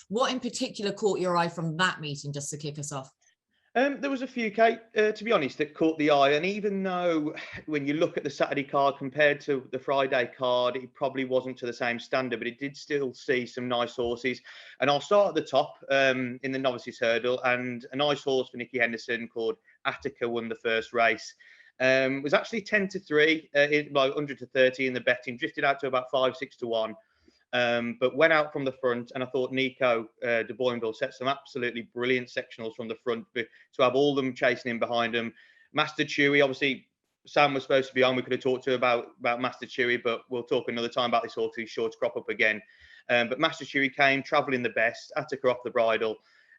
What in particular caught your eye from that meeting, just to kick us off? There was a few, Kate, to be honest, that caught the eye. And even though when you look at the Saturday card compared to the Friday card, it probably wasn't to the same standard, but it did still see some nice horses. And I'll start at the top in the novices hurdle. And a nice horse for Nicky Henderson called Attica won the first race. It was actually 10-3, like 100-30 in the betting, drifted out to about 5-6-1. But went out from the front, and I thought Nico de Boinville set some absolutely brilliant sectionals from the front to have all them chasing in behind him. Master Chewy, obviously, Sam was supposed to be on. We could have talked to about Master Chewy, but we'll talk another time about this horse. He's sure to crop up again. But Master Chewy came travelling the best, Attica off the bridle.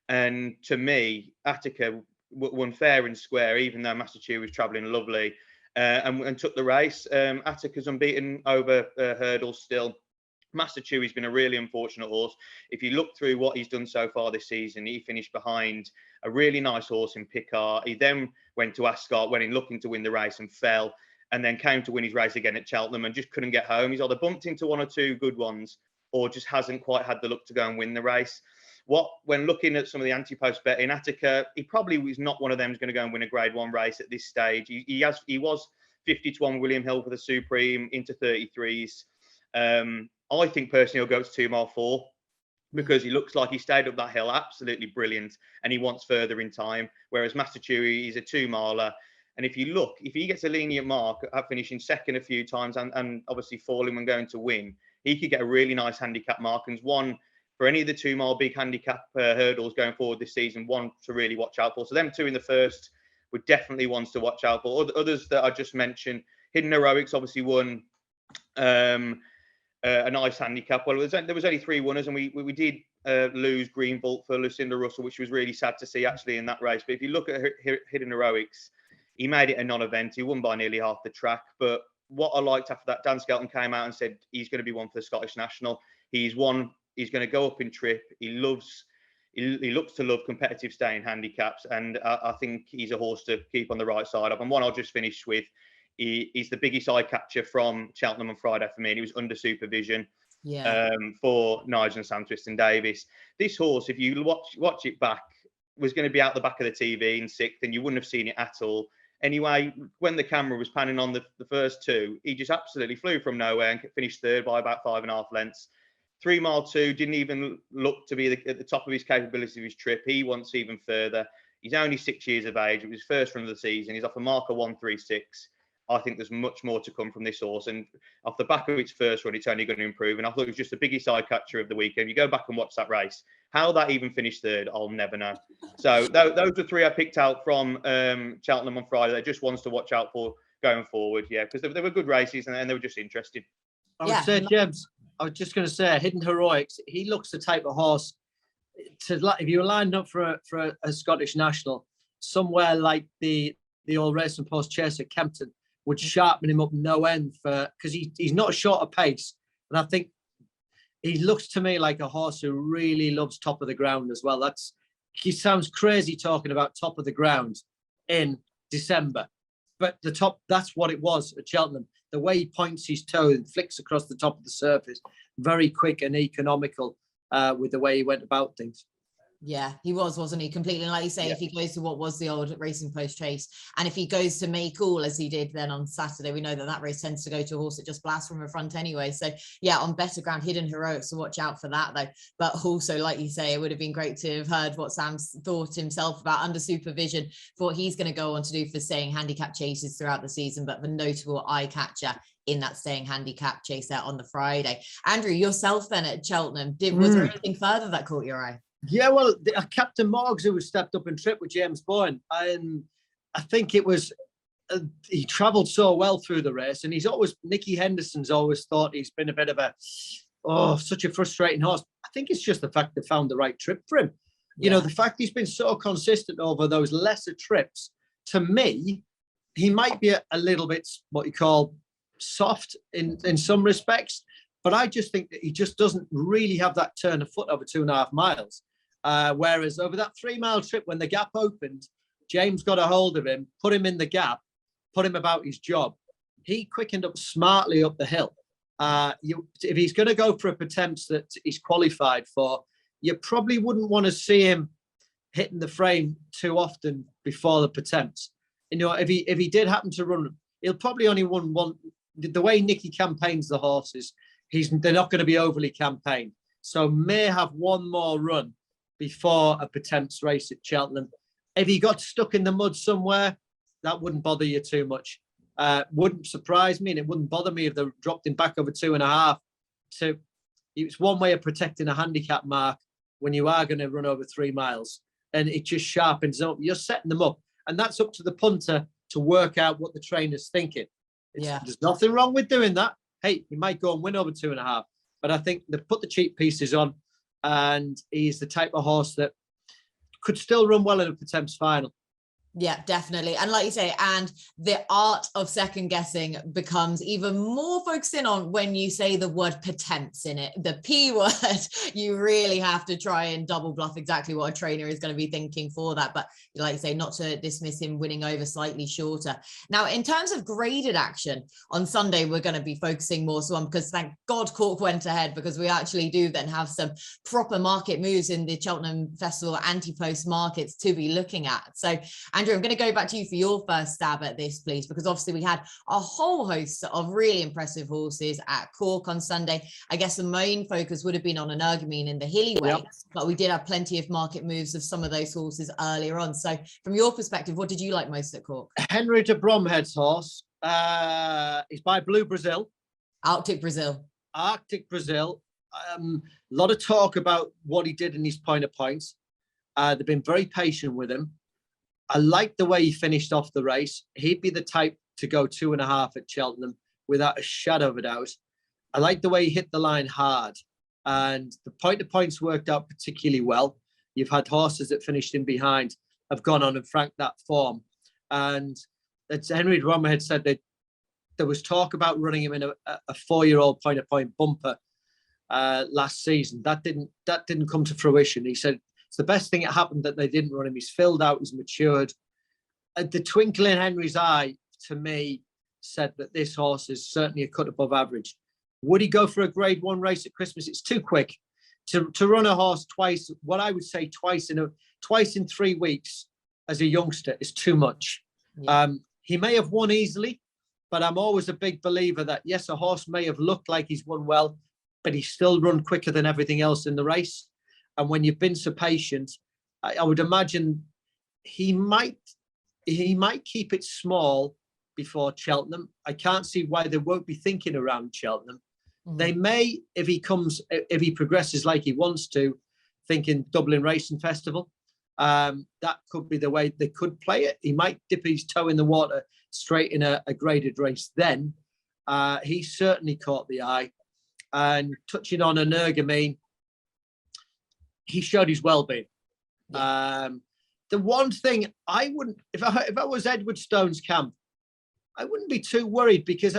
And to me, Attica won fair and square, even though Master Chewy was travelling lovely and took the race. Attica's unbeaten over hurdles still. Master Chewy's been a really unfortunate horse. If you look through what he's done so far this season, he finished behind a really nice horse in Picard. He then went to Ascot, went in looking to win the race and fell, and then came to win his race again at Cheltenham and just couldn't get home. He's either bumped into one or two good ones or just hasn't quite had the luck to go and win the race. When looking at some of the anti-post betting, Attica, he probably was not one of them who's going to go and win a Grade 1 race at this stage. He was 50-1 William Hill for the Supreme into 33s. I think personally he'll go to 2 mile 4 because he looks like he stayed up that hill absolutely brilliant and he wants further in time. Whereas Master Chewy, he's a 2 miler. And if you look, if he gets a lenient mark at finishing second a few times and obviously falling when going to win, he could get a really nice handicap mark. And one for any of the 2 mile big handicap hurdles going forward this season, one to really watch out for. So them two in the first were definitely ones to watch out for. Others that I just mentioned, Hidden Heroics obviously won a nice handicap. Well, there was only 3 winners, and we did lose Green Vault for Lucinda Russell, which was really sad to see actually in that race. But if you look at Hidden Heroics, he made it a non-event. He won by nearly half the track. But what I liked after that, Dan Skelton came out and said he's going to be one for the Scottish National. He's going to go up in trip. He looks to love competitive staying handicaps, and I think he's a horse to keep on the right side of. And one I'll just finish with. He's the biggest eye catcher from Cheltenham on Friday for me, and he was under supervision for Nigel and Sam Twiston-Davies. This horse, if you watch it back, was going to be out the back of the TV in 6th, and you wouldn't have seen it at all. Anyway, when the camera was panning on the first 2, he just absolutely flew from nowhere and finished 3rd by about 5.5 lengths. 3 mile 2, didn't even look to be at the top of his capability of his trip. He wants even further. He's only 6 years of age. It was his first run of the season. He's off a marker 136. I think there's much more to come from this horse. And off the back of its first run, it's only going to improve. And I thought it was just the biggest eye catcher of the weekend. You go back and watch that race. How that even finished 3rd, I'll never know. So those are 3 I picked out from Cheltenham on Friday. They're just ones to watch out for going forward. Yeah, because they were good races and they were just interesting. I would say, James, I was just going to say, Hidden Heroics, he looks the type of horse if you were lined up for a Scottish National, somewhere like the old Racing Post Chase at Kempton would sharpen him up no end because he's not short of pace. And I think he looks to me like a horse who really loves top of the ground as well. He sounds crazy talking about top of the ground in December, but that's what it was at Cheltenham. The way he points his toe and flicks across the top of the surface, very quick and economical with the way he went about things. Yeah, he wasn't he? Completely. Like you say, if he goes to what was the old Racing Post Chase, and if he goes to Make All as he did then on Saturday, we know that race tends to go to a horse that just blasts from the front anyway. So yeah, on better ground, Hidden Heroics, so watch out for that though. But also, like you say, it would have been great to have heard what Sam's thought himself about under supervision for what he's going to go on to do for staying handicap chases throughout the season, but the notable eye catcher in that staying handicap chase there on the Friday. Andrew, yourself then at Cheltenham, was there anything further that caught your eye? Yeah, well, Captain Morgs, who was stepped up and tripped with James Boyne, and I think it was he travelled so well through the race, and Nicky Henderson's always thought he's been a bit of such a frustrating horse. I think it's just the fact they found the right trip for him. You know, the fact he's been so consistent over those lesser trips, to me, he might be a little bit what you call soft in some respects, but I just think that he just doesn't really have that turn of foot over 2.5 miles. Whereas over that 3 mile trip, when the gap opened, James got a hold of him, put him in the gap, put him about his job. He quickened up smartly up the hill. If he's going to go for a attempts that he's qualified for, you probably wouldn't want to see him hitting the frame too often before the Pertemps. You know, if he did happen to run, he'll probably only run one. The way Nicky campaigns the horses, they're not going to be overly campaigned. So may have one more run before a Pertemps race at Cheltenham. If he got stuck in the mud somewhere, that wouldn't bother you too much. Wouldn't surprise me, and it wouldn't bother me if they dropped him back over 2.5. It's one way of protecting a handicap mark when you are going to run over 3 miles, and it just sharpens up. You're setting them up, and that's up to the punter to work out what the trainer's thinking. There's nothing wrong with doing that. Hey, he might go and win over 2.5, but I think they put the cheap pieces on, and he's the type of horse that could still run well in a Pertemps final. Yeah, definitely. And like you say, and the art of second guessing becomes even more focusing on when you say the word Pertemps in it, the P word. You really have to try and double bluff exactly what a trainer is going to be thinking for that. But like you say, not to dismiss him winning over slightly shorter. Now, in terms of graded action on Sunday, we're going to be focusing more so on, because thank God Cork went ahead, because we actually do then have some proper market moves in the Cheltenham Festival anti-post markets to be looking at. So, Andrew, I'm going to go back to you for your first stab at this, please, because obviously we had a whole host of really impressive horses at Cork on Sunday. I guess the main focus would have been on Energumene in the hilly weights, but we did have plenty of market moves of some of those horses earlier on. So from your perspective, what did you like most at Cork? Henry de Bromhead's horse is by Blue Brazil. Arctic Brazil. Arctic Brazil. A lot of talk about what he did in his point of points. They've been very patient with him. I like the way he finished off the race. He'd be the type to go 2.5 at Cheltenham without a shadow of a doubt. I like the way he hit the line hard, and the point of points worked out particularly well. You've had horses that finished in behind have gone on and franked that form. And as Henry Romer had said, that there was talk about running him in a 4-year-old point of point bumper last season. That didn't come to fruition. He said, it's the best thing that happened that they didn't run him. He's filled out, he's matured. The twinkle in Henry's eye, to me, said that this horse is certainly a cut above average. Would he go for a Grade 1 race at Christmas? It's too quick to run a horse twice. What I would say twice in 3 weeks as a youngster is too much. Yeah. He may have won easily, but I'm always a big believer that yes, a horse may have looked like he's won well, but he's still run quicker than everything else in the race. And when you've been so patient, I would imagine he might keep it small before Cheltenham. I can't see why they won't be thinking around Cheltenham. Mm-hmm. They may, if he progresses like he wants to, thinking Dublin Racing Festival. That could be the way they could play it. He might dip his toe in the water straight in a graded race. Then he certainly caught the eye. And touching on Energumene, he showed his well-being. Yeah. The one thing I wouldn't, if I was Edwardstone's camp, I wouldn't be too worried, because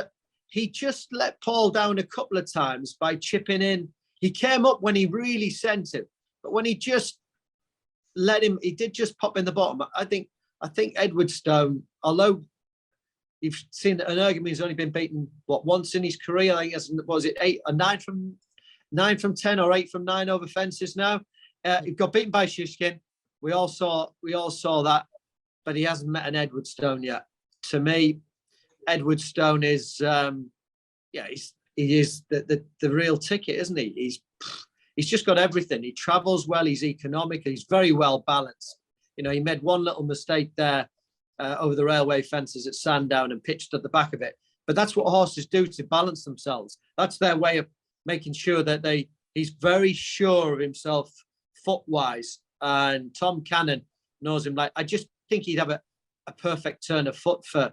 he just let Paul down a couple of times by chipping in. He came up when he really sent him, but when he just let him, he did just pop in the bottom. I think Edwardstone, although you've seen that Energumene's only been beaten once in his career. I think was it 9 from 10 or 8 from 9 over fences now. He got beaten by Shishkin. We all saw that, but he hasn't met an Edwardstone yet. To me, Edwardstone is he is the real ticket, isn't he? He's just got everything. He travels well. He's economic. He's very well balanced. You know, he made one little mistake there over the railway fences at Sandown and pitched at the back of it. But that's what horses do to balance themselves. That's their way of making sure that he's very sure of himself foot-wise. And Tom Cannon knows him. I just think he'd have a perfect turn of foot for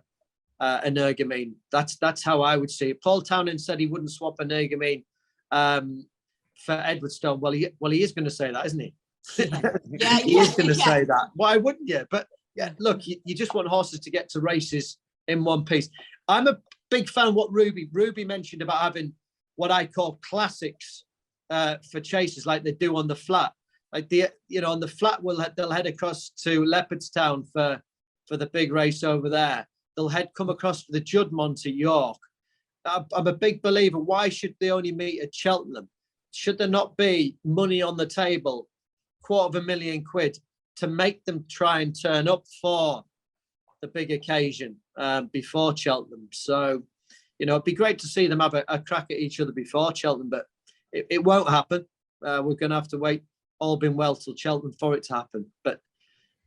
Energumene. That's how I would see it. Paul Townend said he wouldn't swap Energumene for Edwardstone. Well, he is going to say that, isn't he? Yeah, he is going to say that. Why wouldn't you? But yeah, look, you just want horses to get to races in one piece. I'm a big fan of what Ruby mentioned about having what I call classics for chasers, like they do on the flat. Like on the flat, they'll head across to Leopardstown for the big race over there. They'll come across for the Juddmonte at York. I'm a big believer. Why should they only meet at Cheltenham? should there not be money on the table, £250,000, to make them try and turn up for the big occasion before Cheltenham? So, you know, it'd be great to see them have a crack at each other before Cheltenham, but it won't happen. We're going to have to wait, all being well, till Cheltenham for it to happen. But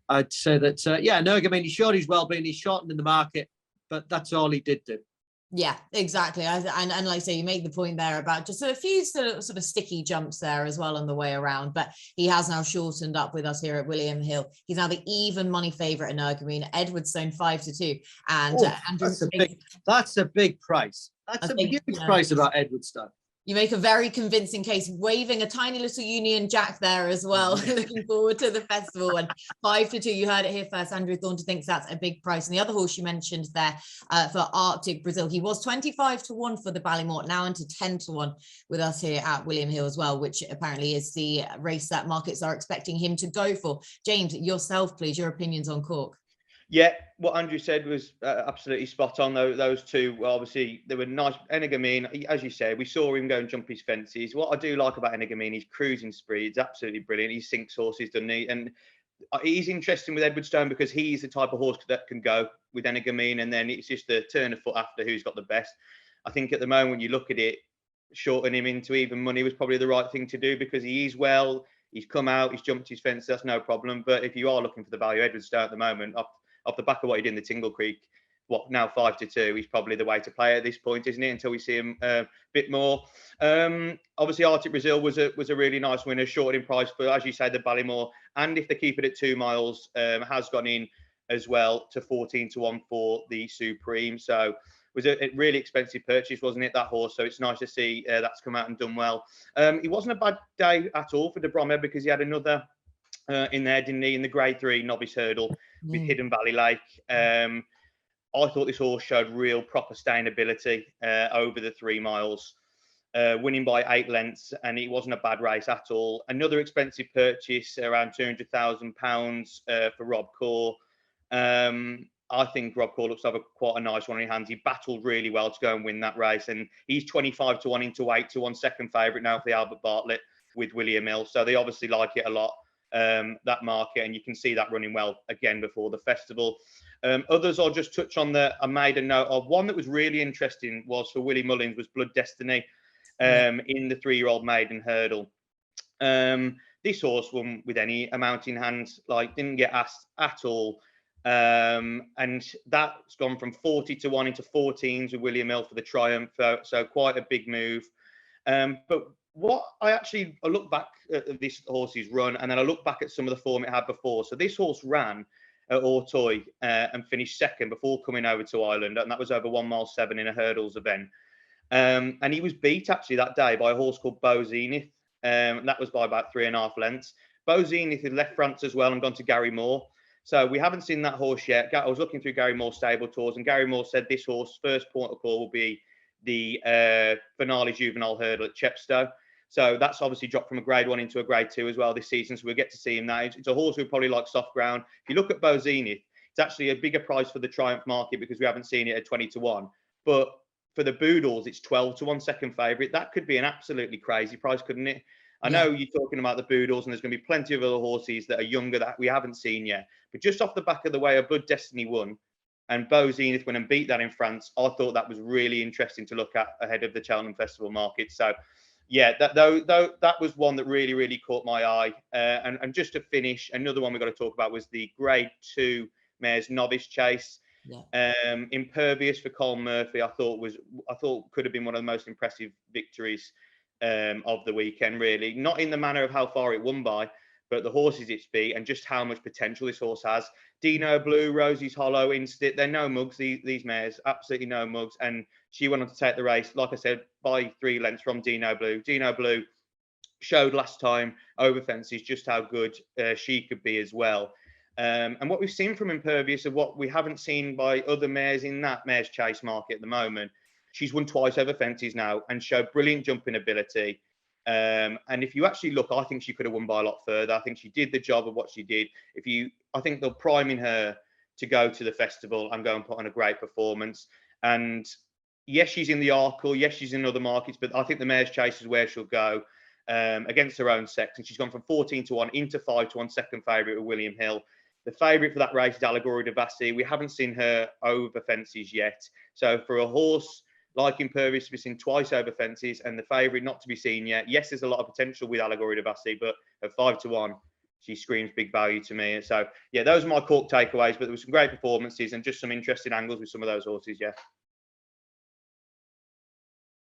I'd say that, Energumene, he showed his well-being, he's shortened in the market, but that's all he did do. Yeah, exactly. And like I say, you make the point there about just a few sort of sticky jumps there as well on the way around. But he has now shortened up with us here at William Hill. He's now the even money favourite in Energumene, Edwardstone 5-2. And Andrew, that's a big price. That's a huge price about Edwardstone. You make a very convincing case, waving a tiny little Union Jack there as well. Looking forward to the festival. And 5-2, you heard it here first. Andrew Thornton thinks that's a big price. And the other horse you mentioned there for Arctic Brazil, he was 25-1 for the Ballymore, now into 10-1 with us here at William Hill as well, which apparently is the race that markets are expecting him to go for. James, yourself, please, your opinions on Cork. Yeah, what Andrew said was absolutely spot on. Those two, obviously, they were nice. Energumene, as you said, we saw him go and jump his fences. What I do like about Energumene, his cruising speed is absolutely brilliant. He sinks horses, doesn't he? And he's interesting with Edwardstone because he's the type of horse that can go with Energumene, and then it's just a turn of foot after who's got the best. I think at the moment, when you look at it, shortening him into even money was probably the right thing to do because he is well. He's come out, he's jumped his fence, that's no problem. But if you are looking for the value, Edwardstone at the moment, off the back of what he did in the Tingle Creek, now 5-2, he's probably the way to play at this point, isn't it? Until we see him a bit more. Obviously, Arctic Brazil was a really nice winner, short in price, but as you say, the Ballymore, and if they keep it at 2 miles, has gone in as well to 14-1 for the Supreme. So it was a really expensive purchase, wasn't it, that horse? So it's nice to see that's come out and done well. It wasn't a bad day at all for De Bromhead because he had another in there, didn't he, in the Grade 3 novice hurdle with Hidden Valley Lake. I thought this horse showed real proper sustainability over the 3 miles, winning by 8 lengths, and it wasn't a bad race at all. Another expensive purchase, around £200,000 for Rob Corr. I think Rob Corr looks to have quite a nice one in his hands. He battled really well to go and win that race, and he's 25-1 into 8-1 second favourite now for the Albert Bartlett with William Hill. So they obviously like it a lot, that market, and you can see that running well again before the festival. Others I'll just touch on. I made a note of one that was really interesting was for Willie Mullins was Blood Destiny in the 3-year-old maiden hurdle. This horse won with any amount in hand, like didn't get asked at all. And that's gone from 40-1 into 14s with William Hill for the Triumph. So quite a big move. But what I look back at this horse's run, and then I look back at some of the form it had before. So this horse ran at Auteuil and finished second before coming over to Ireland, and that was over 1 mile 7 in a hurdles event. And he was beat actually that day by a horse called Beau Zenith. That was by about 3.5 lengths. Beau Zenith had left France as well and gone to Gary Moore. So we haven't seen that horse yet. I was looking through Gary Moore's stable tours, and Gary Moore said this horse first port of call will be the finale juvenile hurdle at Chepstow. So that's obviously dropped from a Grade 1 into a Grade 2 as well this season. So we'll get to see him now. It's a horse who probably likes soft ground. If you look at Beau Zenith, it's actually a bigger price for the Triumph market because we haven't seen it at 20-1. But for the Boodles, it's 12-1 second favourite. That could be an absolutely crazy price, couldn't it? I know you're talking about the Boodles, and there's going to be plenty of other horses that are younger that we haven't seen yet. But just off the back of the way a Blood Destiny won, and Beau Zenith went and beat that in France, I thought that was really interesting to look at ahead of the Cheltenham Festival market. So, yeah, that was one that really, really caught my eye. And just to finish, another one we've got to talk about was the Grade 2 Mares Novice Chase. Impervious for Colm Murphy, I thought could have been one of the most impressive victories of the weekend, really. Not in the manner of how far it won by, but the horses it's beat and just how much potential this horse has. Dino Blue, Rosie's Hollow, Instit, they're no mugs, these mares, absolutely no mugs. And she went on to take the race, like I said, by 3 lengths from Dino Blue. Dino Blue showed last time over fences just how good she could be as well. And what we've seen from Impervious of what we haven't seen by other mares in that mares chase market at the moment, she's won twice over fences now and showed brilliant jumping ability. And if you actually look, I think she could have won by a lot further. I think she did the job of what she did. I think they're priming her to go to the festival and go and put on a great performance. And yes, she's in the Arkle. Yes, she's in other markets, but I think the mares chase is where she'll go. against her own sex, and she's gone from 14-1 into 5-1, second favourite with William Hill. The favourite for that race is Allegoria de Vassi. We haven't seen her over fences yet. So for a horse like Impervious to be seen twice over fences and the favourite not to be seen yet, yes, there's a lot of potential with Allegoria de Vassi, but at 5-1, she screams big value to me. So, yeah, those are my Cork takeaways, but there were some great performances and just some interesting angles with some of those horses, yeah.